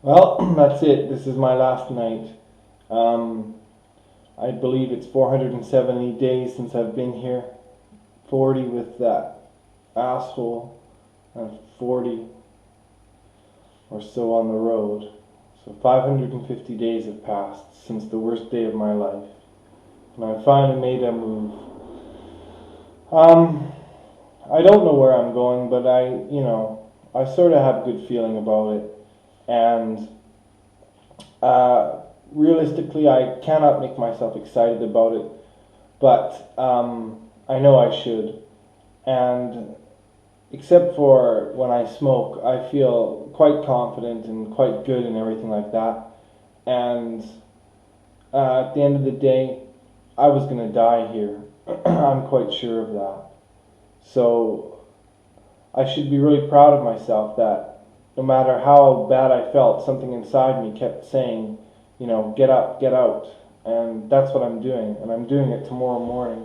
Well, that's it. This is my last night. Um, I believe it's 470 days since I've been here. 40 with that asshole, and 40 or so on the road. So 550 days have passed since the worst day of my life. And I finally made a move. Um, I don't know where I'm going, but I sort of have a good feeling about it. And realistically, I cannot make myself excited about it, but I know I should. And except for when I smoke, I feel quite confident and quite good and everything like that. And at the end of the day, I was going to die here. I'm quite sure of that. So I should be really proud of myself that no matter how bad I felt, something inside me kept saying, get up, get out. And that's what I'm doing. And I'm doing it tomorrow morning.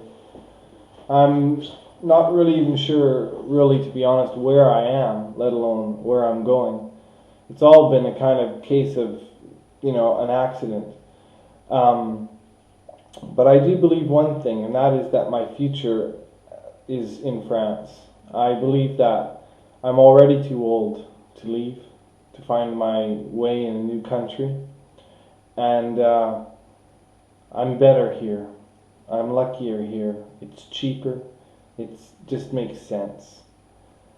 I'm not really even sure, really, to be honest, where I am, let alone where I'm going. It's all been a kind of case of, an accident. Um, but I do believe one thing, and that is that my future is in France. I believe that I'm already too old to leave, to find my way in a new country. And I'm better here. I'm luckier here. It's cheaper. It just makes sense.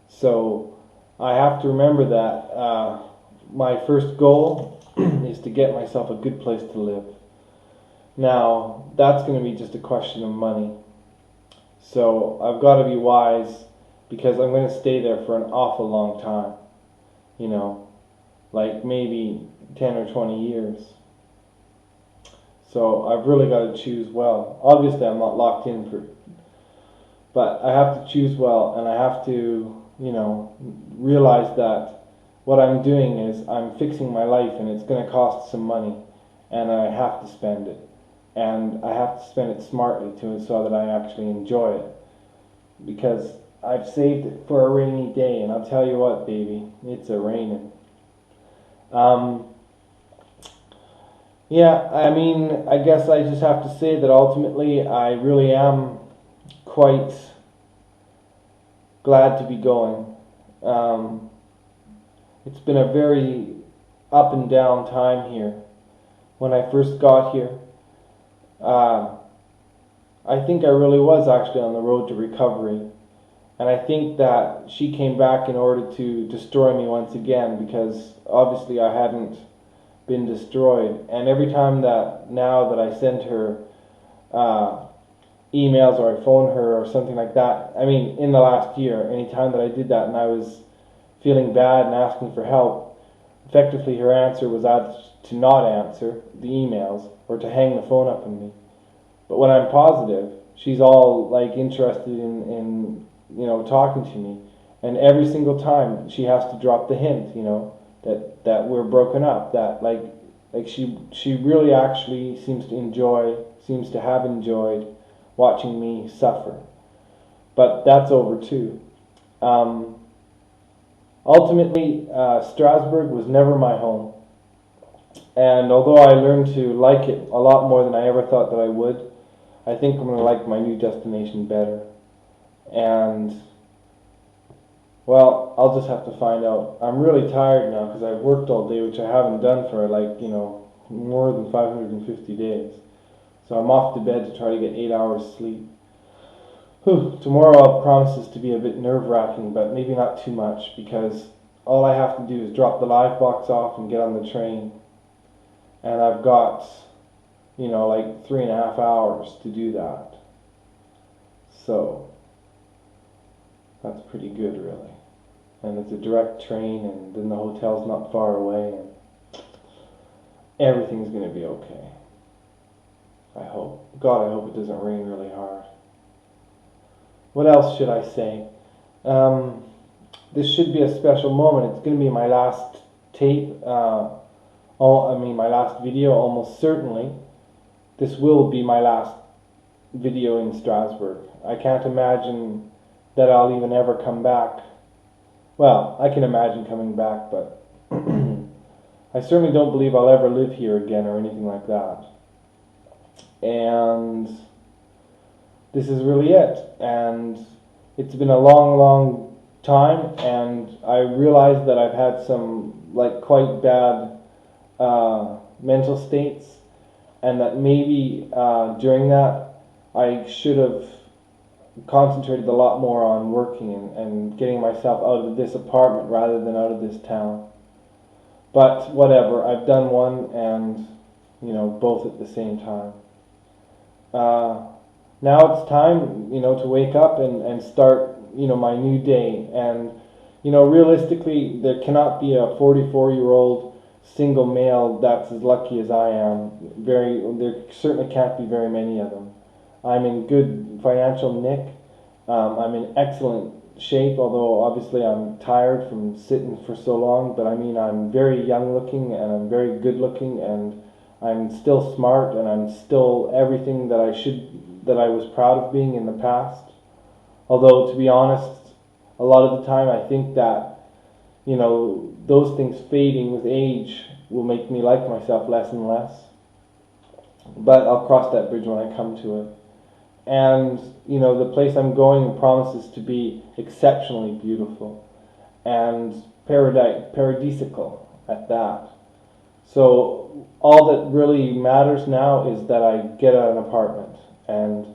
So I have to remember that my first goal is to get myself a good place to live. Now, that's going to be just a question of money. So I've got to be wise because I'm going to stay there for an awful long time. Like maybe 10 or 20 years. So I've really got to choose well. Obviously, I'm not locked in for, but I have to choose well, and I have to, realize that what I'm doing is I'm fixing my life, and it's going to cost some money, and I have to spend it, and I have to spend it smartly too, so that I actually enjoy it, because I've saved it for a rainy day, and I'll tell you what, baby, it's a raining. Yeah, I mean, I guess I just have to say that ultimately I really am quite glad to be going. Um, it's been a very up and down time here. When I first got here, uh, I think I really was actually on the road to recovery. And I think that she came back in order to destroy me once again because obviously I hadn't been destroyed. And every time that now that I send her emails or I phone her or something like that, I mean, in the last year, any time that I did that and I was feeling bad and asking for help, effectively her answer was either to not answer the emails or to hang the phone up on me. But when I'm positive, she's all like interested in talking to me. And every single time she has to drop the hint, that we're broken up, that like she really actually seems to have enjoyed watching me suffer. But that's over too. Um, Ultimately, Strasbourg was never my home. And although I learned to like it a lot more than I ever thought that I would, I think I'm going to like my new destination better. And, well, I'll just have to find out. I'm really tired now because I've worked all day, which I haven't done for more than 550 days. So I'm off to bed to try to get 8 hours sleep. Whew, tomorrow promises to be a bit nerve-wracking, but maybe not too much because all I have to do is drop the live box off and get on the train. And I've got, like 3.5 hours to do that. So that's pretty good, really. And it's a direct train, and then the hotel's not far away, and everything's going to be okay. I hope. God, I hope it doesn't rain really hard. What else should I say? This should be a special moment. It's going to be my last tape. My last video, almost certainly. This will be my last video in Strasbourg. I can't imagine that I'll even ever come back. Well, I can imagine coming back, but I certainly don't believe I'll ever live here again or anything like that. And this is really it. And it's been a long, long time, and I realize that I've had some like quite bad mental states, and that maybe during that I should have concentrated a lot more on working and getting myself out of this apartment rather than out of this town. But whatever, I've done one and, both at the same time. Now it's time, to wake up and start, my new day. And, realistically, there cannot be a 44-year-old single male that's as lucky as I am. There certainly can't be very many of them. I'm in good financial nick. I'm in excellent shape, although obviously I'm tired from sitting for so long. But I mean, I'm very young looking and I'm very good looking, and I'm still smart, and I'm still everything that I was proud of being in the past. Although, to be honest, a lot of the time I think that, those things fading with age will make me like myself less and less. But I'll cross that bridge when I come to it. And, the place I'm going promises to be exceptionally beautiful and paradisical at that. So all that really matters now is that I get an apartment, and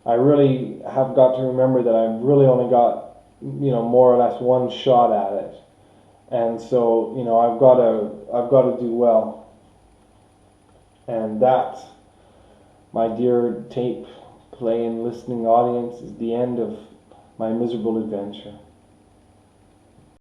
I really have got to remember that I've really only got, more or less one shot at it. And so, I've got to do well. And that, my dear tape playing listening audience, is the end of my miserable adventure.